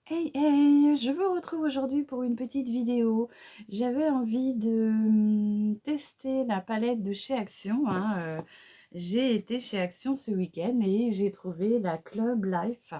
Hey, hey, je vous retrouve aujourd'hui pour une petite vidéo. J'avais envie de tester la palette de chez Action, hein. J'ai été chez Action ce week-end et j'ai trouvé la Club Life.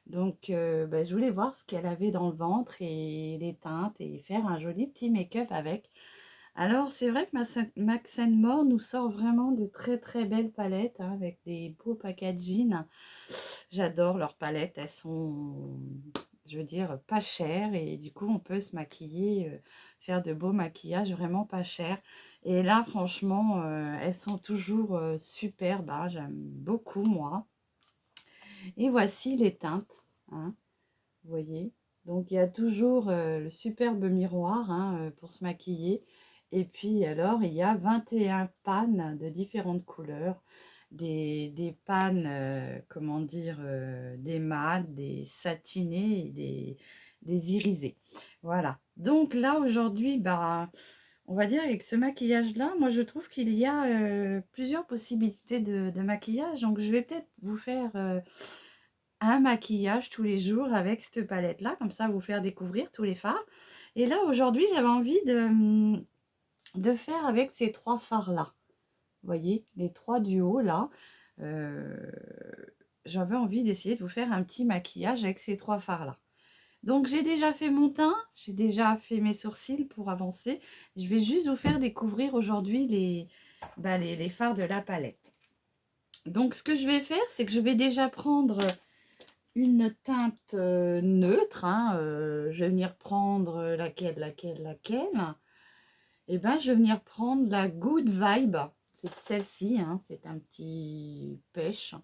Donc, je voulais voir ce qu'elle avait dans le ventre et les teintes et faire un joli petit make-up avec. Alors, c'est vrai que Max More nous sort vraiment de très très belles palettes, hein, avec des beaux packaging. J'adore leurs palettes, elles sont, je veux dire, pas chères et du coup on peut se maquiller, faire de beaux maquillages vraiment pas chers. Et là franchement, elles sont toujours superbes, hein, j'aime beaucoup moi. Et voici les teintes, hein, vous voyez. Donc il y a toujours le superbe miroir, hein, pour se maquiller. Et puis alors il y a 21 pannes de différentes couleurs. Des pannes, comment dire, des mats, des satinés et des irisés. Voilà. Donc là aujourd'hui, bah, on va dire avec ce maquillage-là, moi je trouve qu'il y a plusieurs possibilités de maquillage. Donc je vais peut-être vous faire un maquillage tous les jours avec cette palette-là, comme ça vous faire découvrir tous les fards. Et là aujourd'hui j'avais envie de faire avec ces trois fards-là. Vous voyez, les trois du haut là. Euh, J'avais envie d'essayer de vous faire un petit maquillage avec ces trois fards-là. Donc j'ai déjà fait mon teint, j'ai déjà fait mes sourcils pour avancer. Je vais juste vous faire découvrir aujourd'hui les fards de la palette. Donc ce que je vais faire, c'est que je vais déjà prendre une teinte neutre, hein, je vais venir prendre laquelle. Et ben je vais venir prendre la Good Vibe, c'est celle-ci, hein, c'est un petit pêche.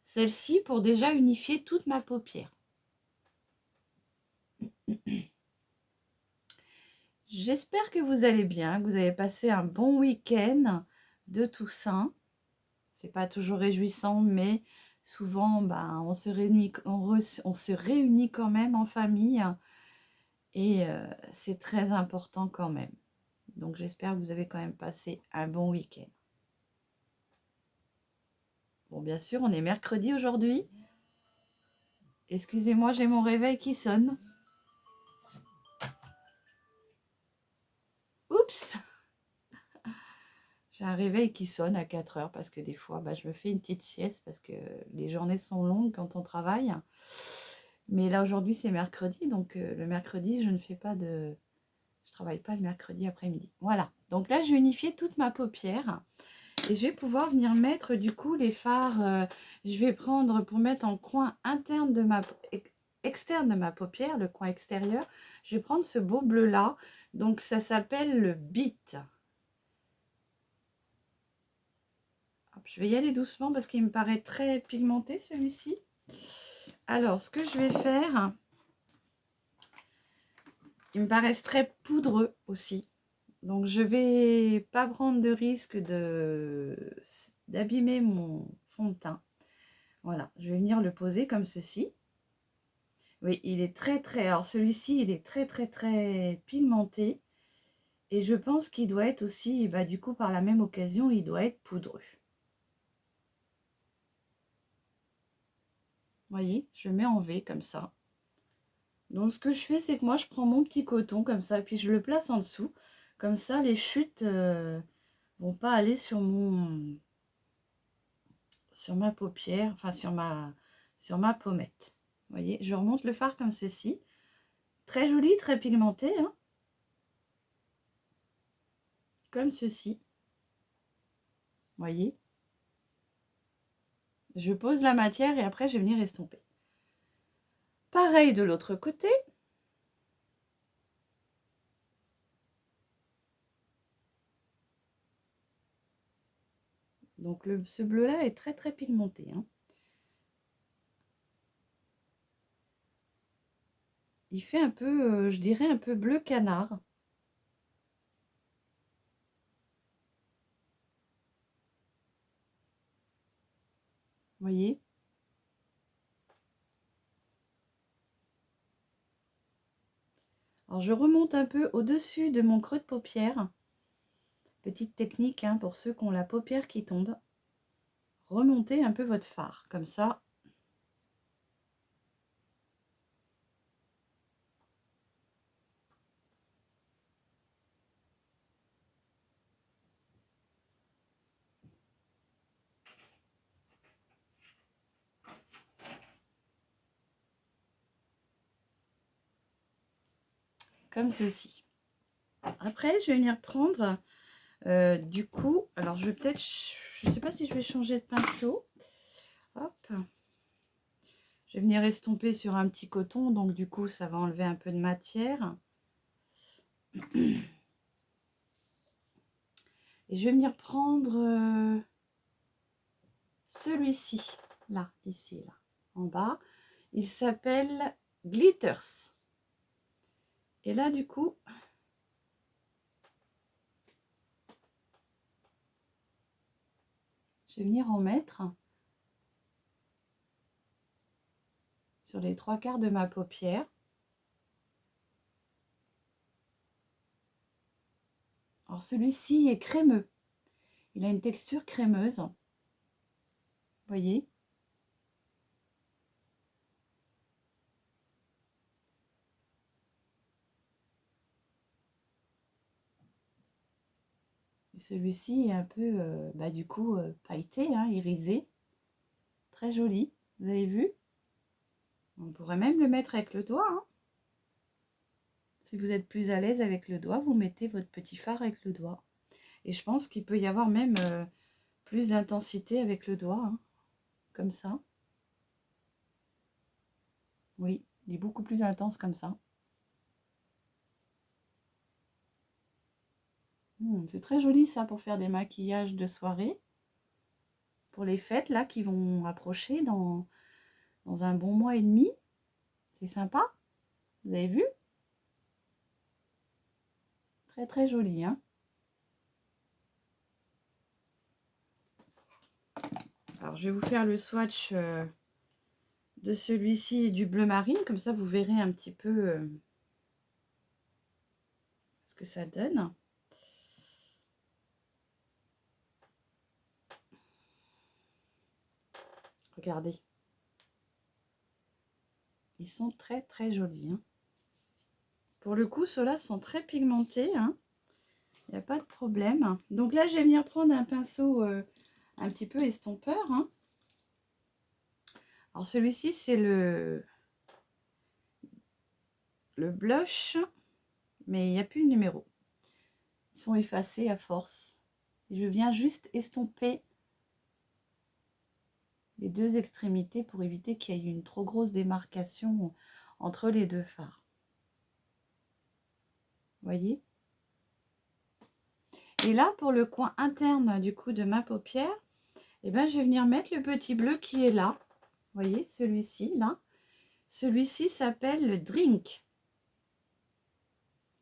Celle-ci pour déjà unifier toute ma paupière. J'espère que vous allez bien, que vous avez passé un bon week-end de Toussaint. C'est pas toujours réjouissant, mais souvent on se réunit, on se réunit quand même en famille et c'est très important quand même. Donc j'espère que vous avez quand même passé un bon week-end. Bon, bien sûr, on est mercredi aujourd'hui. Excusez-moi, j'ai mon réveil qui sonne. Oups! J'ai un réveil qui sonne à 4 heures parce que des fois, je me fais une petite sieste parce que les journées sont longues quand on travaille. Mais là, aujourd'hui, c'est mercredi. Donc, le mercredi, je travaille pas le mercredi après-midi. Voilà. Donc là, je vais unifier toute ma paupière. Et je vais pouvoir venir mettre du coup les fards. Je vais prendre pour mettre en coin interne de externe de ma paupière, le coin extérieur. Je vais prendre ce beau bleu là. Donc ça s'appelle le Beat. Je vais y aller doucement parce qu'il me paraît très pigmenté celui-ci. Alors ce que je vais faire, il me paraît très poudreux aussi. Donc je vais pas prendre de risque d'abîmer mon fond de teint. Voilà, je vais venir le poser comme ceci. Oui, il est très très... Alors celui-ci, il est très très très pigmenté. Et je pense qu'il doit être aussi, du coup, par la même occasion, il doit être poudreux. Vous voyez, je mets en V comme ça. Donc ce que je fais, c'est que moi, je prends mon petit coton comme ça, et puis je le place en dessous. Comme ça, les chutes vont pas aller sur ma paupière, enfin sur ma pommette. Vous voyez, je remonte le fard comme ceci. Très joli, très pigmenté, hein, comme ceci. Vous voyez. Je pose la matière et après, je vais venir estomper. Pareil de l'autre côté. Donc ce bleu-là est très très pigmenté, hein. Il fait un peu, je dirais un peu bleu canard. Vous voyez? Alors je remonte un peu au-dessus de mon creux de paupière. Petite technique, hein, pour ceux qui ont la paupière qui tombe. Remontez un peu votre fard, comme ça. comme ceci. Après, je vais venir prendre, du coup, alors je vais peut-être, je ne sais pas si je vais changer de pinceau. Hop. Je vais venir estomper sur un petit coton, donc du coup, ça va enlever un peu de matière. Et je vais venir prendre celui-ci, là, ici, là, en bas. Il s'appelle Glitters. Et là, du coup, je vais venir en mettre sur les 3/4 de ma paupière. Alors, celui-ci est crémeux. Il a une texture crémeuse. Vous voyez? Celui-ci est un peu, du coup, pailleté, hein, irisé. Très joli. Vous avez vu? On pourrait même le mettre avec le doigt. Hein. Si vous êtes plus à l'aise avec le doigt, vous mettez votre petit fard avec le doigt. Et je pense qu'il peut y avoir même plus d'intensité avec le doigt. Hein, comme ça. Oui, il est beaucoup plus intense comme ça. C'est très joli ça pour faire des maquillages de soirée. Pour les fêtes là qui vont approcher dans un bon mois et demi. C'est sympa. Vous avez vu? Très très joli. Hein. Alors je vais vous faire le swatch de celui-ci et du bleu marine. Comme ça vous verrez un petit peu ce que ça donne. Regardez. Ils sont très très jolis. Hein. Pour le coup, ceux-là sont très pigmentés. Hein. Il n'y a pas de problème. Donc là, je vais venir prendre un pinceau un petit peu estompeur. Hein. Alors celui-ci, c'est le blush, mais il n'y a plus de numéro. Ils sont effacés à force. Et je viens juste estomper les deux extrémités pour éviter qu'il y ait une trop grosse démarcation entre les deux fards. Vous voyez? Et là, pour le coin interne du coup de ma paupière, eh ben, je vais venir mettre le petit bleu qui est là. Vous voyez, celui-ci, là. Celui-ci s'appelle le Drink.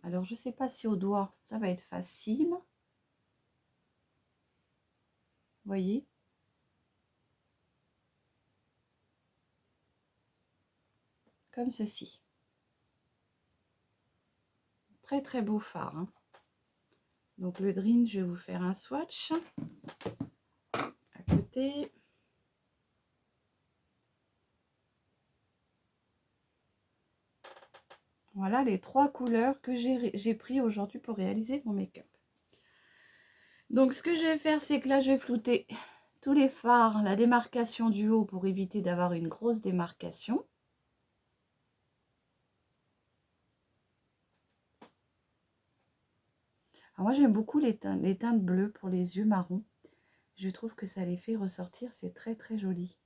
Alors, je ne sais pas si au doigt, ça va être facile. Vous voyez? Comme ceci. Très, très beau fard. Hein. Donc, le Drink, je vais vous faire un swatch. À côté. Voilà les 3 couleurs que j'ai pris aujourd'hui pour réaliser mon make-up. Donc, ce que je vais faire, c'est que là, je vais flouter tous les fards, la démarcation du haut pour éviter d'avoir une grosse démarcation. Alors moi, j'aime beaucoup les teintes bleues pour les yeux marrons. Je trouve que ça les fait ressortir, c'est très très joli.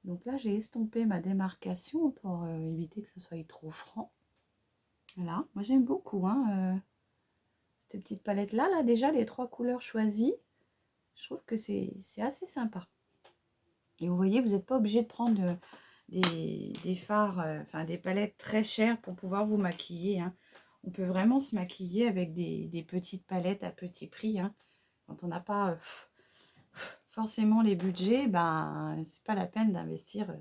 Donc là, j'ai estompé ma démarcation pour éviter que ce soit trop franc. Voilà, moi j'aime beaucoup hein, ces petites palettes-là. Là, déjà, les 3 couleurs choisies, je trouve que c'est assez sympa. Et vous voyez, vous n'êtes pas obligé de prendre des fards, enfin des palettes très chères pour pouvoir vous maquiller. Hein. On peut vraiment se maquiller avec des petites palettes à petit prix. Hein. Quand on n'a pas forcément les budgets, ben, c'est pas la peine d'investir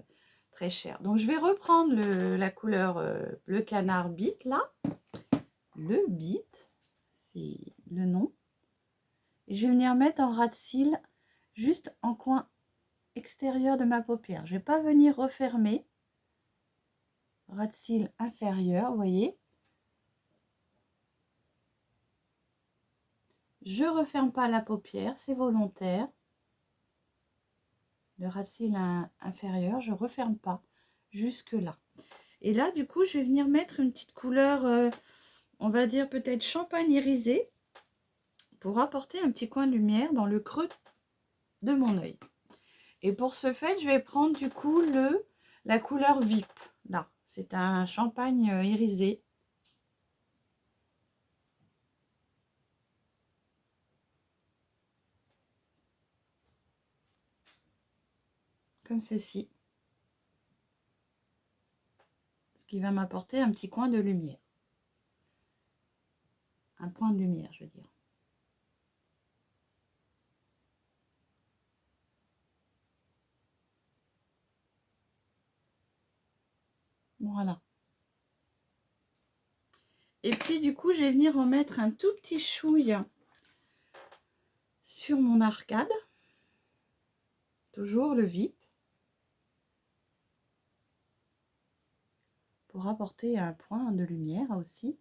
très cher. Donc, je vais reprendre la couleur bleu canard Beat, là. Le Beat, c'est le nom. Et je vais venir mettre en ras de cils, juste en coin extérieur de ma paupière. Je ne vais pas venir refermer. Ras de cils inférieur, vous voyez. Je ne referme pas la paupière, c'est volontaire. Le ras de cils inférieur, je ne referme pas jusque là. Et là, du coup, je vais venir mettre une petite couleur, on va dire peut-être champagne irisé, pour apporter un petit coin de lumière dans le creux de mon œil. Et pour ce fait, je vais prendre du coup la couleur VIP. Là, c'est un champagne irisé. Comme ceci. Ce qui va m'apporter un petit coin de lumière. Un point de lumière, je veux dire. Voilà. Et puis du coup, je vais venir en mettre un tout petit chouille sur mon arcade. Toujours le VIP. Pour apporter un point de lumière aussi.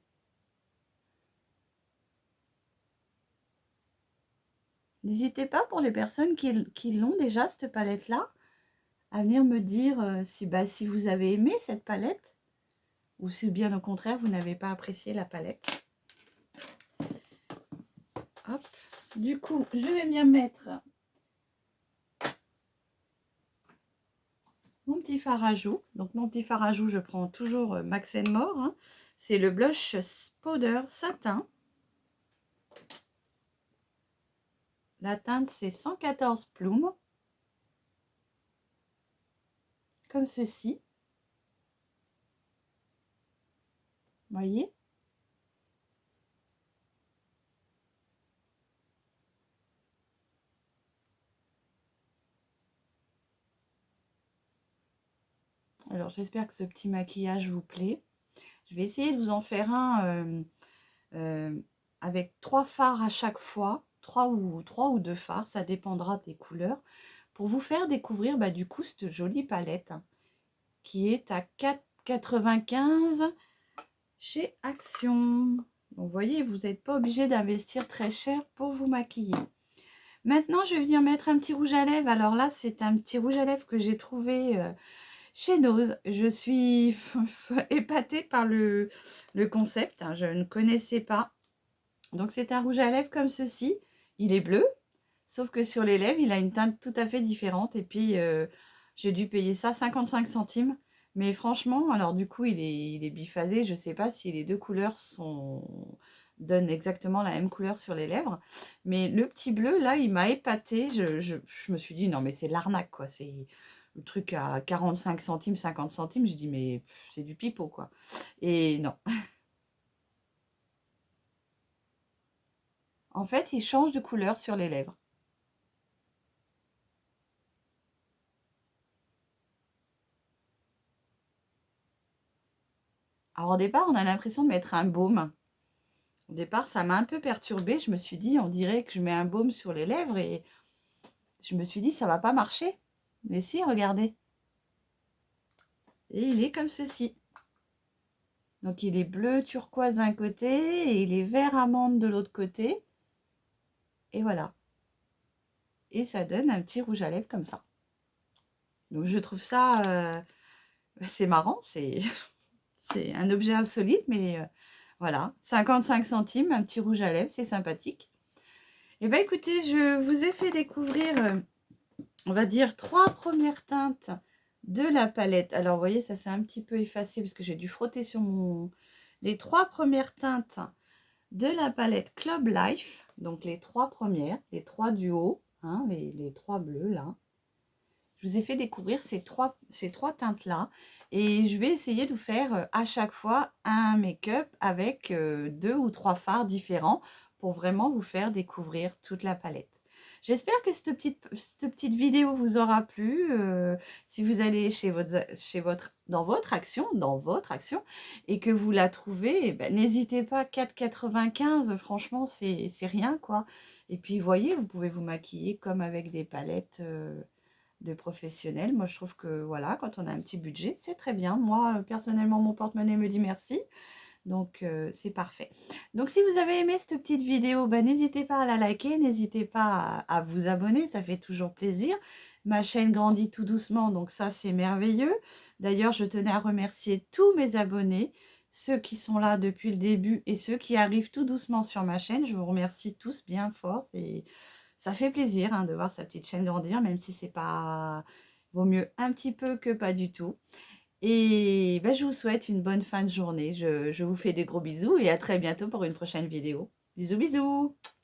N'hésitez pas, pour les personnes qui l'ont déjà, cette palette-là, à venir me dire si vous avez aimé cette palette ou si bien au contraire, vous n'avez pas apprécié la palette. Hop. Du coup, je vais bien mettre mon petit fard à joues. Donc, mon petit fard à joues, je prends toujours Max More. Hein. C'est le Blush Powder Satin. La teinte, c'est 114 Plume. Comme ceci. Voyez? Alors, j'espère que ce petit maquillage vous plaît. Je vais essayer de vous en faire un avec 3 fards à chaque fois. 3 ou 2 fards, ça dépendra des couleurs. Pour vous faire découvrir du coup cette jolie palette hein, qui est à 4,95 chez Action. Donc, vous voyez, vous n'êtes pas obligé d'investir très cher pour vous maquiller. Maintenant, je vais venir mettre un petit rouge à lèvres. Alors là, c'est un petit rouge à lèvres que j'ai trouvé chez Nose. Je suis épatée par le concept. Hein, je ne connaissais pas. Donc, c'est un rouge à lèvres comme ceci. Il est bleu, sauf que sur les lèvres, il a une teinte tout à fait différente. Et puis, j'ai dû payer ça 55 centimes. Mais franchement, alors du coup, il est biphasé. Je ne sais pas si les deux couleurs donnent exactement la même couleur sur les lèvres. Mais le petit bleu, là, il m'a épatée. Je me suis dit, non, mais c'est de l'arnaque, quoi. C'est le truc à 45 centimes, 50 centimes. Je dis, mais c'est du pipeau, quoi. Et non. En fait, il change de couleur sur les lèvres. Alors au départ, on a l'impression de mettre un baume. Au départ, ça m'a un peu perturbée. Je me suis dit, on dirait que je mets un baume sur les lèvres et je me suis dit, ça va pas marcher. Mais si, regardez. Et il est comme ceci. Donc il est bleu turquoise d'un côté et il est vert amande de l'autre côté. Et voilà. Et ça donne un petit rouge à lèvres comme ça. Donc je trouve ça, c'est marrant, c'est un objet insolite, mais voilà, 55 centimes, un petit rouge à lèvres, c'est sympathique. Et bien écoutez, je vous ai fait découvrir, on va dire, 3 premières teintes de la palette. Alors vous voyez, ça s'est un petit peu effacé parce que j'ai dû frotter sur les 3 premières teintes de la palette Club Life. Donc les 3 premières, les 3 du haut, hein, les 3 bleus là. Je vous ai fait découvrir ces trois teintes-là. Et je vais essayer de vous faire à chaque fois un make-up avec 2 ou 3 fards différents pour vraiment vous faire découvrir toute la palette. J'espère que cette petite vidéo vous aura plu. Si vous allez dans votre action et que vous la trouvez, n'hésitez pas, 4,95 franchement, c'est rien quoi. Et puis, vous voyez, vous pouvez vous maquiller comme avec des palettes de professionnels. Moi, je trouve que voilà, quand on a un petit budget, c'est très bien. Moi, personnellement, mon porte-monnaie me dit merci. Donc, c'est parfait. Donc, si vous avez aimé cette petite vidéo, n'hésitez pas à la liker, n'hésitez pas à vous abonner, ça fait toujours plaisir. Ma chaîne grandit tout doucement, donc ça, c'est merveilleux. D'ailleurs, je tenais à remercier tous mes abonnés, ceux qui sont là depuis le début et ceux qui arrivent tout doucement sur ma chaîne. Je vous remercie tous bien fort. Ça fait plaisir hein, de voir sa petite chaîne grandir, même si c'est pas... Vaut mieux un petit peu que pas du tout. Et ben, je vous souhaite une bonne fin de journée. Je vous fais des gros bisous et à très bientôt pour une prochaine vidéo. Bisous, bisous!